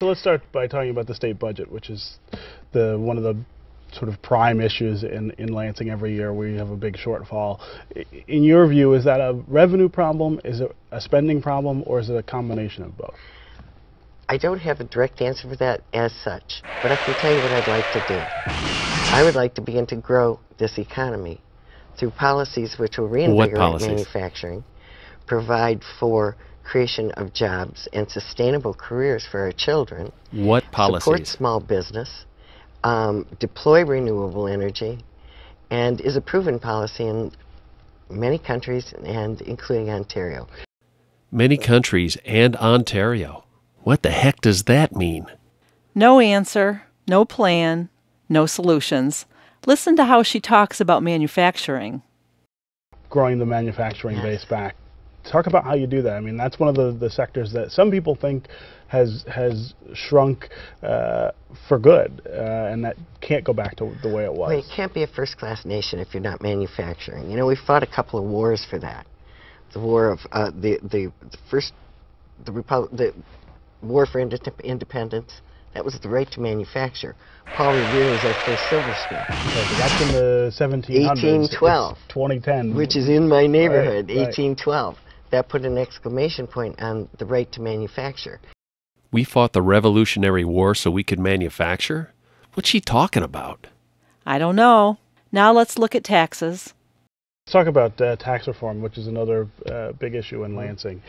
So let's start by talking about the state budget, which is one of the sort of prime issues in Lansing every year where you have a big shortfall. In your view, is that a revenue problem, is it a spending problem, or is it a combination of both? I don't have a direct answer for that as such, but I can tell you what I'd like to do. I would like to begin to grow this economy through policies which will reinvigorate manufacturing, provide for creation of jobs and sustainable careers for our children. What policies? Support small business, deploy renewable energy, and is a proven policy in many countries, and including Ontario. Many countries and Ontario. What the heck does that mean? No answer, no plan, no solutions. Listen to how she talks about manufacturing. Growing the manufacturing base back. Talk about how you do that. I mean, that's one of the sectors that some people think has shrunk for good, and that can't go back to the way it was. Well, you can't be a first-class nation if you're not manufacturing. You know, we fought a couple of wars for that. The war of the war for independence. That was the right to manufacture. Paul Revere was our first silversmith. Okay, that's in the 1700s. 1812. It's 2010. Which is in my neighborhood, right, 1812. That put an exclamation point on the right to manufacture. We fought the Revolutionary War so we could manufacture? What's she talking about? I don't know. Now let's look at taxes. Let's talk about tax reform, which is another big issue in Lansing.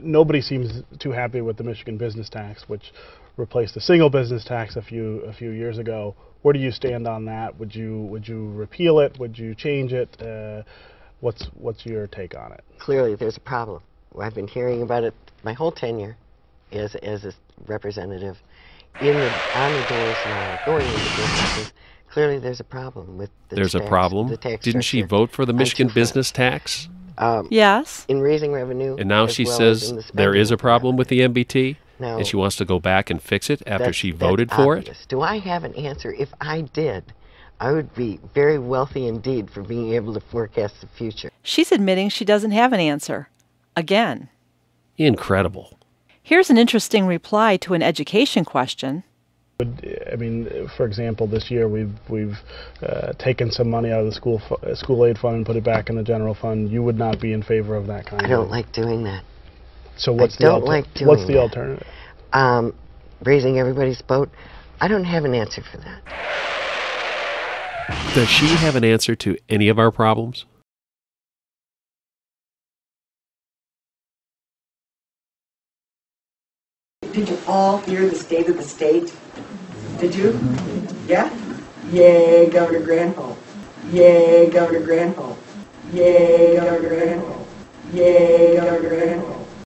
Nobody seems too happy with the Michigan business tax, which replaced the single business tax a few years ago. Where do you stand on that? Would you repeal it? Would you change it? What's your take on it? Clearly, there's a problem. I've been hearing about it my whole tenure as a representative on the doors now, going into businesses. Clearly, there's a problem with the There's a problem? Didn't she vote for the Michigan business tax? Yes. In raising revenue. And now she says there is a problem with the MBT? No, and she wants to go back and fix it after she voted for it? Do I have an answer? If I did, I would be very wealthy indeed for being able to forecast the future. She's admitting she doesn't have an answer. Again. Incredible. Here's an interesting reply to an education question. I mean, for example, this year we've taken some money out of the school aid fund and put it back in the general fund. You would not be in favor of that kind of... I don't like doing that. So what's the alternative? Raising everybody's boat. I don't have an answer for that. Does she have an answer to any of our problems? Did you all hear the state of the state? Did you? Yeah? Yay, Governor Granholm. Yay, Governor Granholm. Yay, Governor Granholm. Yay, Governor Granholm.